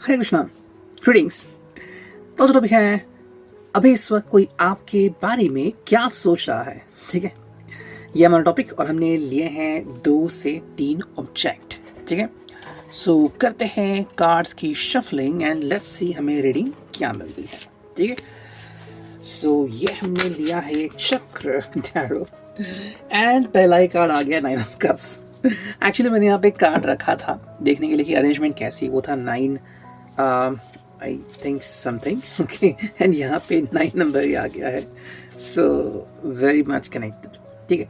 हरे Krishna, greetings. तो जो topic है, अभी इस वक्त कोई आपके बारे में क्या सोच रहा है, ठीक है। ये हमारा टॉपिक और हमने लिए हैं 2 से 3 ऑब्जेक्ट, ठीक है। सो करते हैं कार्ड्स की शफलिंग एंड लेट्स सी हमें रीडिंग क्या मिलती है, ठीक है। सो ये हमने लिया है चक्र टैरो एंड पहला ही कार्ड आ गया 9 ऑफ कप्स। एक्चुअली मैंने यहाँ पे कार्ड रखा था देखने के लिए कि अरेंजमेंट कैसी, वो था 9 I think something, okay, and यहाँ पे 9 नंबर ही आ गया है। सो वेरी मच कनेक्टेड, ठीक है।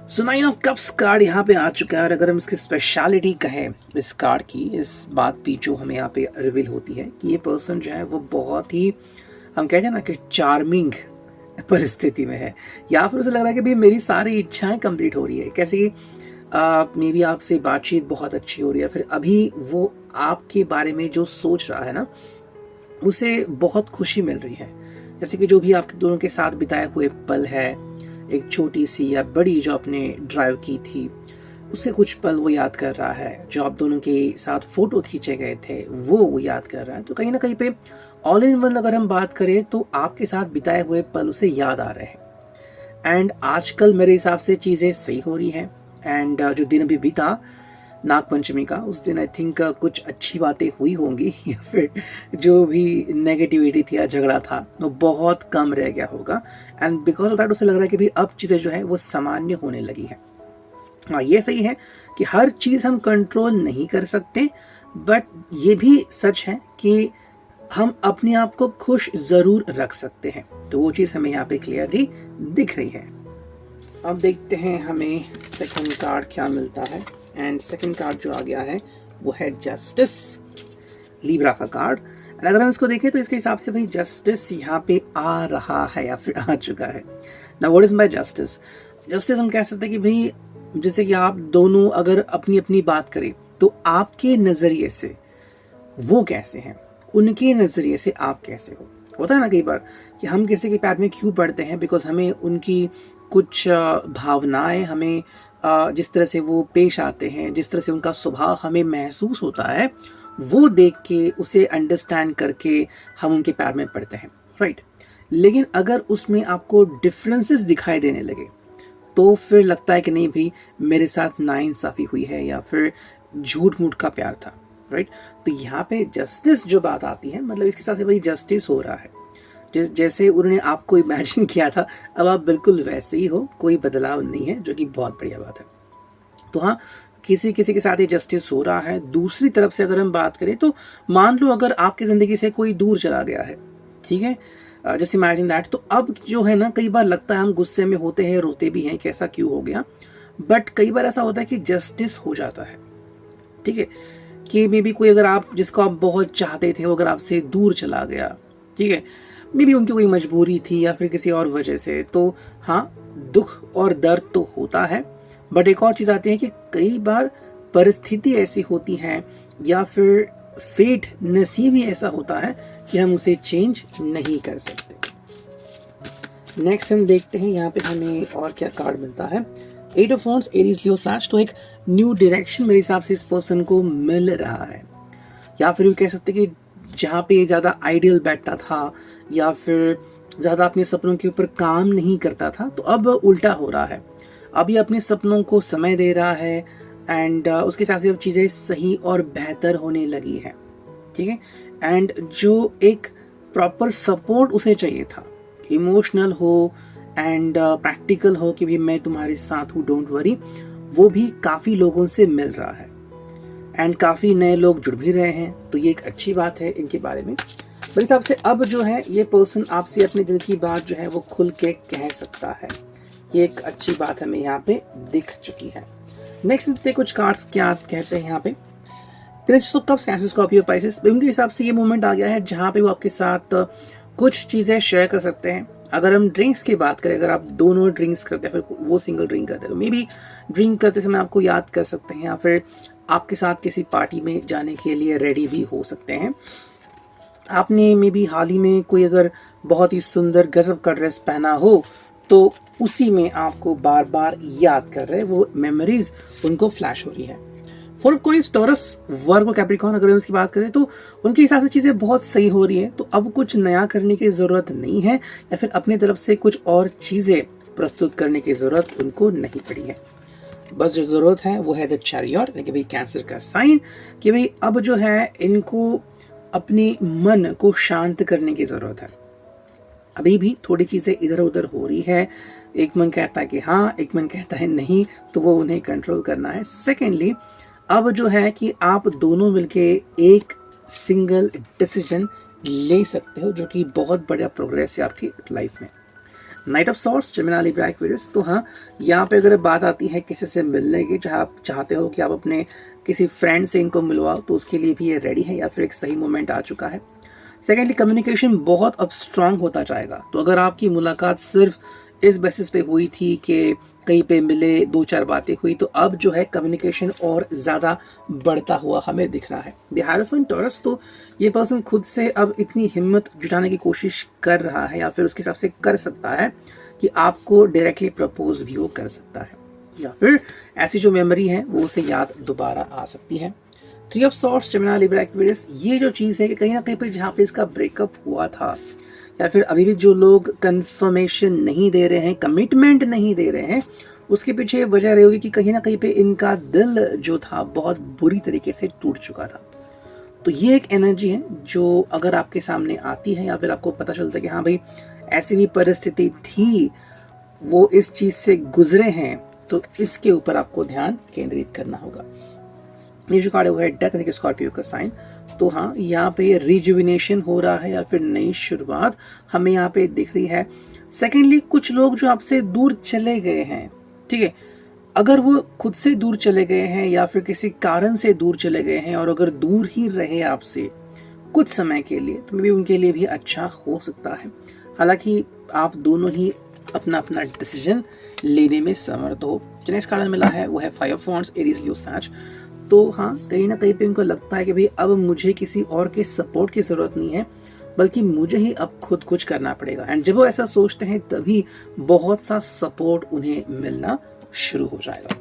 सो 9 ऑफ कप्स कार्ड यहाँ पे आ चुका है और अगर हम इसकी स्पेशलिटी कहें इस कार्ड की, इस बात भी जो हमें यहाँ पे रिवील होती है कि ये पर्सन जो है वो बहुत ही, हम कहते हैं ना कि चार्मिंग परिस्थिति में है, या फिर उसे लग रहा है कि भाई मेरी सारी इच्छाएं कंप्लीट हो रही है, कैसे कि मे बी आपसे बातचीत बहुत अच्छी हो रही है, फिर अभी वो आपके बारे में जो सोच रहा है ना, उसे बहुत खुशी मिल रही है। जैसे कि जो भी आपके दोनों के साथ बिताए हुए पल है, एक छोटी सी या बड़ी जो आपने ड्राइव की थी, उससे कुछ पल वो याद कर रहा है। जो आप दोनों के साथ फोटो खींचे गए थे वो याद कर रहा है। तो कहीं ना कहीं पे ऑल इन वन अगर हम बात करें तो आपके साथ बिताए हुए पल उसे याद आ रहे हैं। एंड आजकल मेरे हिसाब से चीज़ें सही हो रही हैं। एंड जो दिन अभी बीता नाग पंचमी का, उस दिन आई थिंक कुछ अच्छी बातें हुई होंगी या फिर जो भी नेगेटिविटी थी या झगड़ा था वो बहुत कम रह गया होगा। एंड बिकॉज ऑफ दैट उसे लग रहा है कि भाई अब चीज़ें जो है वो सामान्य होने लगी है। हाँ, ये सही है कि हर चीज़ हम कंट्रोल नहीं कर सकते, बट ये भी सच है कि हम अपने आप को खुश ज़रूर रख सकते हैं। तो वो चीज़ हमें यहाँ पे क्लियरली दिख रही है। अब देखते हैं हमें सेकंड कार्ड क्या मिलता है। एंड सेकंड कार्ड जो आ गया है वो है जस्टिस, लीब्रा का कार्ड। एंड अगर हम इसको देखें तो इसके हिसाब से भाई जस्टिस यहाँ पे आ रहा है या फिर आ चुका है। Now what is by justice? Justice हम कह सकते हैं कि भाई जैसे कि आप दोनों अगर अपनी अपनी बात करें तो आपके नज़रिए से वो कैसे हैं, उनके नज़रिए से आप कैसे हो। होता है ना कई बार कि हम किसी के पैर में क्यों पड़ते हैं, बिकॉज हमें उनकी कुछ भावनाएं, हमें जिस तरह से वो पेश आते हैं, जिस तरह से उनका स्वभाव हमें महसूस होता है, वो देख के उसे अंडरस्टैंड करके हम उनके पैर में पड़ते हैं, राइट। लेकिन अगर उसमें आपको डिफरेंसेस दिखाई देने लगे तो फिर लगता है कि नहीं भाई मेरे साथ नाइंसाफ़ी हुई है या फिर झूठ मूठ का प्यार था, राइट। तो यहाँ पे जस्टिस जो बात आती है, मतलब इसके साथ से भाई जस्टिस हो रहा है। जैसे उन्होंने आपको इमेजिन किया था अब आप बिल्कुल वैसे ही हो, कोई बदलाव नहीं है, जो कि बहुत बढ़िया बात है। तो हाँ, किसी किसी के साथ ये जस्टिस हो रहा है। दूसरी तरफ से अगर हम बात करें तो मान लो अगर आपकी ज़िंदगी से कोई दूर चला गया है, ठीक है, जस्ट इमेजिन दैट, तो अब जो है ना, कई बार लगता है हम गुस्से में होते हैं, रोते भी हैं, कैसा क्यों हो गया, बट कई बार ऐसा होता है कि जस्टिस हो जाता है, ठीक है, कि मे बी कोई अगर आप जिसको आप बहुत चाहते थे वो अगर आपसे दूर चला गया, ठीक है, मे बी उनकी कोई मजबूरी थी या फिर किसी और वजह से, तो हाँ, दुख और दर्द तो होता है। बट एक और चीज़ आती है कि कई बार परिस्थिति ऐसी होती है या फिर फेट, नसीब ही ऐसा होता है कि हम उसे चेंज नहीं कर सकते। नेक्स्ट हम देखते हैं यहाँ पे हमें और क्या कार्ड मिलता है। 8 ऑफ वांड्स, एरीज, लियो, सैज। तो एक न्यू डायरेक्शन मेरे हिसाब से इस पर्सन को मिल रहा है, या फिर कह सकते कि जहाँ पे ज़्यादा आइडियल बैठता था या फिर ज़्यादा अपने सपनों के ऊपर काम नहीं करता था, तो अब उल्टा हो रहा है। अब ये अपने सपनों को समय दे रहा है एंड उसके हिसाब से अब चीज़ें सही और बेहतर होने लगी है, ठीक है। एंड जो एक प्रॉपर सपोर्ट उसे चाहिए था, इमोशनल हो एंड प्रैक्टिकल हो कि भी मैं तुम्हारे साथ हूँ, डोंट वरी, वो भी काफ़ी लोगों से मिल रहा है एंड काफ़ी नए लोग जुड़ भी रहे हैं। तो ये एक अच्छी बात है इनके बारे में। मेरे हिसाब से अब जो है ये पर्सन आपसे अपने दिल की बात जो है वो खुल के कह सकता है। ये एक अच्छी बात हमें यहाँ पे दिख चुकी है। नेक्स्ट देखते कुछ कार्ड्स क्या कहते हैं यहाँ पे। Prince of cups, cancer, Scorpio, Pisces. उनके हिसाब से ये मोमेंट आ गया है जहाँ पे वो आपके साथ कुछ चीज़ें शेयर कर सकते हैं। अगर हम ड्रिंक्स की बात करें, अगर आप दोनों ड्रिंक्स करते हैं, फिर वो सिंगल ड्रिंक करते हैं, तो मे बी ड्रिंक करते समय आपको याद कर सकते हैं, या फिर आपके साथ किसी पार्टी में जाने के लिए रेडी भी हो सकते हैं। आपने मे बी हाल ही में कोई अगर बहुत ही सुंदर गजब का ड्रेस पहना हो तो उसी में आपको बार बार याद कर रहे, वो मेमोरीज उनको फ्लैश हो रही है। Four of coins taurus, Virgo, Capricorn, अगर हम इसकी बात करें तो उनके हिसाब से चीजें बहुत सही हो रही हैं, तो अब कुछ नया करने की जरूरत नहीं है या फिर अपनी तरफ से कुछ और चीजें प्रस्तुत करने की जरूरत उनको नहीं पड़ी है। बस जो जरूरत है वो है द चैरियट, यानी कि भाई कैंसर का साइन, कि भाई अब जो है इनको अपने मन को शांत करने की जरूरत है। अभी भी थोड़ी चीजें इधर उधर हो रही है, एक मन कहता है कि हाँ, एक मन कहता है नहीं, तो वो उन्हें कंट्रोल करना है। सेकेंडली, अब जो है कि आप दोनों मिलके एक सिंगल डिसीजन ले सकते हो, जो कि बहुत बड़ा प्रोग्रेस है आपकी लाइफ में। Knight of swords, Gemini, Libra, Aquarius, तो हाँ, यहाँ पे अगर बात आती है किसी से मिलने की, चाहे आप चाहते हो कि आप अपने किसी फ्रेंड से इनको मिलवाओ, तो उसके लिए भी ये रेडी है या फिर एक सही मोमेंट आ चुका है। सेकेंडली, कम्युनिकेशन बहुत अब स्ट्रांग होता जाएगा। तो अगर आपकी मुलाकात सिर्फ इस बेसिस पे हुई थी कि कहीं पे मिले, 2-4 बातें हुई, तो अब जो है कम्युनिकेशन और ज़्यादा बढ़ता हुआ हमें दिख रहा है। द हायरोफेंट टॉरस, तो ये पर्सन खुद से अब इतनी हिम्मत जुटाने की कोशिश कर रहा है या फिर उसके हिसाब से कर सकता है कि आपको डायरेक्टली प्रपोज भी वो कर सकता है, या फिर ऐसी जो मेमोरी है वो उसे याद दोबारा आ सकती है। Three of swords, Gemini, Libra, Aquarius, ये जो चीज़ है कि कहीं ना कहीं पे जहाँ पे इसका ब्रेकअप हुआ था या फिर अभी भी जो लोग कंफर्मेशन नहीं दे रहे हैं, कमिटमेंट नहीं दे रहे हैं, उसके पीछे वजह रही होगी कि कहीं ना कहीं पे इनका दिल जो था बहुत बुरी तरीके से टूट चुका था। तो ये एक एनर्जी है जो अगर आपके सामने आती है या फिर आपको पता चलता है कि हाँ भाई ऐसी भी परिस्थिति थी, वो इस चीज से गुजरे हैं, तो इसके ऊपर आपको ध्यान केंद्रित करना होगा। ये जो कार्ड है वो है डेथ, यानी कि स्कॉर्पियो का साइन। तो हाँ, यहाँ पे रिजुविनेशन हो रहा है या फिर नई शुरुआत हमें यहाँ पे दिख रही है। सेकेंडली, कुछ लोग जो आपसे दूर चले गए हैं, ठीक है, अगर वो खुद से दूर चले गए हैं या फिर किसी कारण से दूर चले गए हैं और अगर दूर ही रहे आपसे कुछ समय के लिए, तो मे भी उनके लिए भी अच्छा हो सकता है। हालांकि आप दोनों ही अपना अपना डिसीजन लेने में समर्थ हो। जो नेक्स्ट कार्ड मिला है वो है फाइव ऑफ वॉन्ड्स, एरीज, लियो, सैज। तो हाँ, कहीं ना कहीं पे उनको लगता है कि भाई अब मुझे किसी और के सपोर्ट की जरूरत नहीं है, बल्कि मुझे ही अब खुद कुछ करना पड़ेगा। एंड जब वो ऐसा सोचते हैं तभी बहुत सा सपोर्ट उन्हें मिलना शुरू हो जाएगा।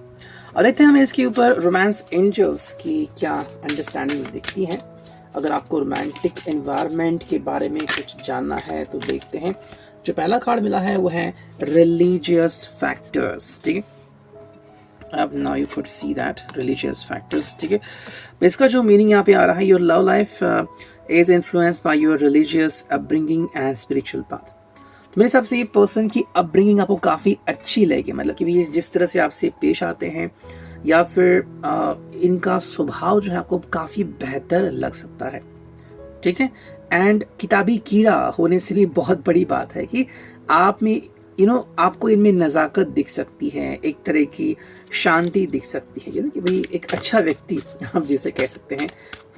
और देखते हैं हमें इसके ऊपर रोमांस एंजल्स की क्या अंडरस्टैंडिंग दिखती है। अगर आपको रोमांटिक एनवायरनमेंट के बारे में कुछ जानना है तो देखते हैं। जो पहला कार्ड मिला है वो है रिलीजियस फैक्टर्स, ठीक है। अब now you could see that religious factors, ठीक है। इसका जो मीनिंग यहाँ पे आ रहा है, your love life is influenced by your religious upbringing and spiritual path. तो मेरे हिसाब से ये पर्सन की अपब्रिंगिंग आपको काफ़ी अच्छी लगेगी, मतलब कि ये जिस तरह से आपसे पेश आते हैं या फिर इनका स्वभाव जो है आपको काफ़ी बेहतर लग सकता है, ठीक है। एंड किताबी कीड़ा होने से भी बहुत बड़ी बात है कि आप में आपको इनमें नज़ाकत दिख सकती है, एक तरह की शांति दिख सकती है, कि भाई एक अच्छा व्यक्ति आप जिसे कह सकते हैं,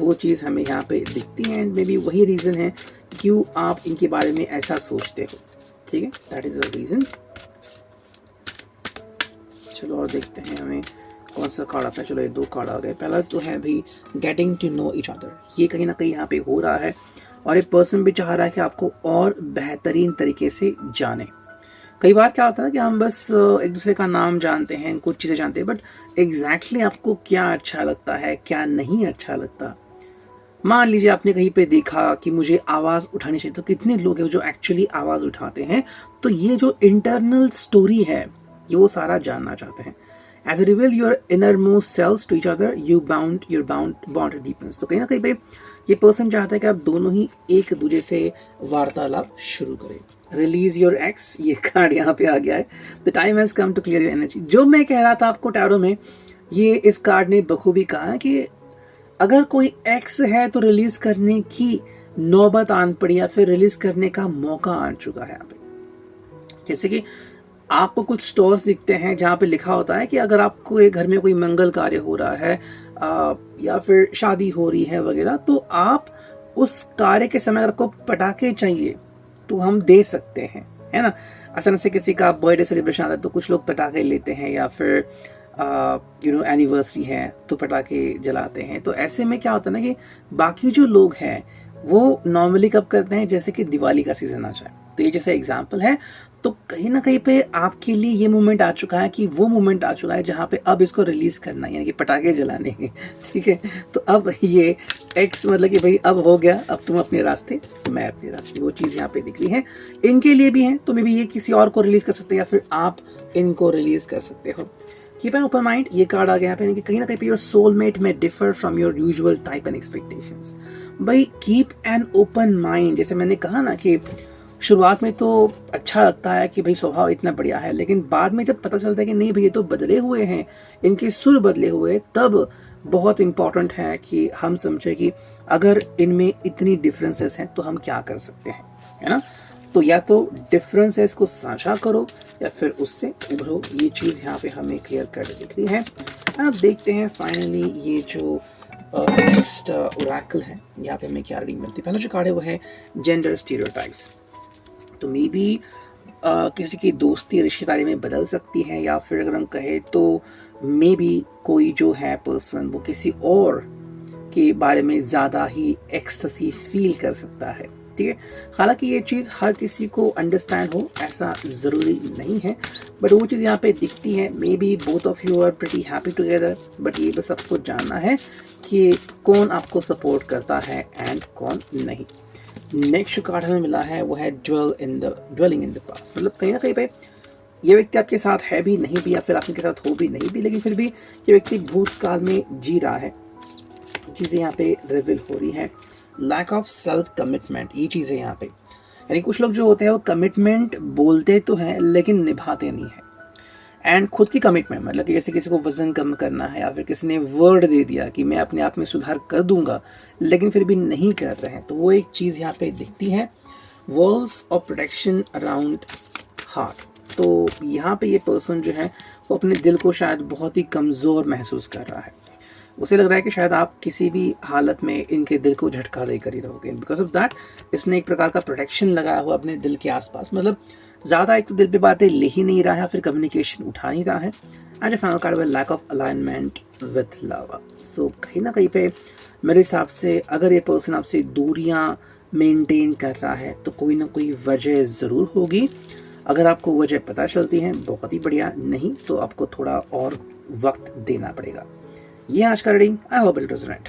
वो चीज़ हमें यहाँ पे दिखती है। एंड मे बी वही रीज़न है क्यों आप इनके बारे में ऐसा सोचते हो, ठीक है, दैट इज़ द रीज़न। चलो और देखते हैं हमें कौन सा कार्ड आता है। चलो ये 2 कार्ड आ गए। पहला तो है भाई getting to know each other, ये कहीं ना कहीं यहाँ पे हो रहा है और एक पर्सन भी चाह रहा है कि आपको और बेहतरीन तरीके से जाने। कई बार क्या होता है कि हम बस एक दूसरे का नाम जानते हैं, कुछ चीज़ें जानते हैं, बट एग्जैक्टली आपको क्या अच्छा लगता है, क्या नहीं अच्छा लगता। मान लीजिए आपने कहीं पे देखा कि मुझे आवाज़ उठानी चाहिए, तो कितने लोग हैं जो एक्चुअली आवाज़ उठाते हैं। तो ये जो इंटरनल स्टोरी है ये वो सारा जानना चाहते हैं। As you reveal your innermost selves to each other, your bond deepens। तो कहीं ना कहीं पे ये पर्सन चाहता है कि आप दोनों ही एक दूसरे से वार्तालाप शुरू करें। रिलीज योर एक्स, ये कार्ड यहाँ पे आ गया है। The time has come to clear your energy. जो मैं कह रहा था आपको टैरो में, ये इस कार्ड ने बखूबी कहा है कि अगर कोई एक्स है तो रिलीज करने की नौबत आन पड़ी या फिर रिलीज करने का मौका आ चुका है यहाँ पे। जैसे कि आपको कुछ स्टोर्स दिखते हैं जहाँ पे लिखा होता है कि अगर आपको एक घर में कोई मंगल कार्य हो रहा है या फिर शादी हो रही है वगैरह, तो आप उस कार्य के समय अगर आपको पटाखे चाहिए तो हम दे सकते हैं, है ना। अचानक से किसी का बर्थडे सेलिब्रेशन आता है तो कुछ लोग पटाखे लेते हैं, या फिर एनिवर्सरी है तो पटाखे जलाते हैं। तो ऐसे में क्या होता है ना कि बाकी जो लोग हैं वो नॉर्मली कब करते हैं, जैसे कि दिवाली का सीजन आ जाए, तो ये जैसे एग्जाम्पल है, तो कहीं ना कहीं पे आपके लिए ये मोमेंट आ चुका है कि वो मोमेंट आ चुका है जहाँ पे अब इसको रिलीज करना है, यानी कि पटाखे जलाने हैं। ठीक है, तो अब ये एक्स मतलब कि भाई अब हो गया, अब तुम अपने रास्ते मैं अपने रास्ते, वो चीज़ यहाँ पे दिख रही है। इनके लिए भी है, तो मे बी ये किसी और को रिलीज कर सकते हैं या फिर आप इनको रिलीज कर सकते हो। कीप एन ओपन माइंड, ये कार्ड आ गया यहाँ पे, कि कहीं ना कहीं पे योर सोलमेट में differ from your usual type and expectations. भाई कीप एन ओपन माइंड, जैसे मैंने कहा ना कि शुरुआत में तो अच्छा लगता है कि भाई स्वभाव इतना बढ़िया है, लेकिन बाद में जब पता चलता है कि नहीं भाई ये तो बदले हुए हैं, इनके सुर बदले हुए, तब बहुत इंपॉर्टेंट है कि हम समझे कि अगर इनमें इतनी डिफरेंसेस हैं तो हम क्या कर सकते हैं, है ना। तो या तो डिफरेंसेस को साझा करो या फिर उससे उभरो, ये चीज़ यहाँ पे हमें क्लियर कर दिख रही है। अब देखते हैं फाइनली ये जो नेक्स्ट ओरेकल है, यहाँ पे हमें क्या रीडिंग मिलती है। पहला जो कार्ड है वो है जेंडर स्टीरियोटाइप्स। तो मे बी किसी की दोस्ती रिश्तेदारी में बदल सकती है, या फिर अगर हम कहें तो मे बी कोई जो है पर्सन वो किसी और के बारे में ज़्यादा ही एक्सटेसी फील कर सकता है। ठीक है, हालांकि ये चीज़ हर किसी को अंडरस्टैंड हो ऐसा ज़रूरी नहीं है, बट वो चीज़ यहाँ पे दिखती है। Maybe both of you are pretty happy together, but ये बस आपको जानना है कि कौन आपको सपोर्ट करता है एंड कौन नहीं। नेक्स्ट कार्ड हमें मिला है वो है ड्वेलिंग इन द पास्ट। मतलब कहीं ना कहीं पे ये व्यक्ति आपके साथ है भी नहीं भी, या फिर आपके साथ हो भी नहीं भी, लेकिन फिर भी ये व्यक्ति भूतकाल में जी रहा है। चीज़ें यहाँ पे रिवील हो रही है। लैक ऑफ सेल्फ कमिटमेंट, ये चीज़ें यहाँ पे, यानी कुछ लोग जो होते हैं वो कमिटमेंट बोलते तो हैं लेकिन निभाते नहीं है। एंड खुद की कमिटमेंट, मतलब कि जैसे किसी को वजन कम करना है या फिर किसी ने वर्ड दे दिया कि मैं अपने आप में सुधार कर दूंगा, लेकिन फिर भी नहीं कर रहे हैं, तो वो एक चीज़ यहाँ पे दिखती है। Walls of protection around heart. तो यहाँ पे ये पर्सन जो है वो अपने दिल को शायद बहुत ही कमज़ोर महसूस कर रहा है। उसे लग रहा है कि शायद आप किसी भी हालत में इनके दिल को झटका देकर ही रहोगे। बिकॉज ऑफ दैट इसने एक प्रकार का प्रोटेक्शन लगाया हुआ अपने दिल के आसपास, मतलब ज़्यादा एक तो दिल पे बातें ले ही नहीं रहा है, फिर कम्युनिकेशन उठा नहीं रहा है। एंड जो फाइनल कार्ड है lack of alignment with love. So कहीं ना कहीं पे मेरे हिसाब से अगर ये पर्सन आपसे दूरियाँ मेंटेन कर रहा है तो कोई ना कोई वजह ज़रूर होगी। अगर आपको वजह पता चलती है बहुत ही बढ़िया, नहीं तो आपको थोड़ा और वक्त देना पड़ेगा। ये आज का reading, I hope it resonate.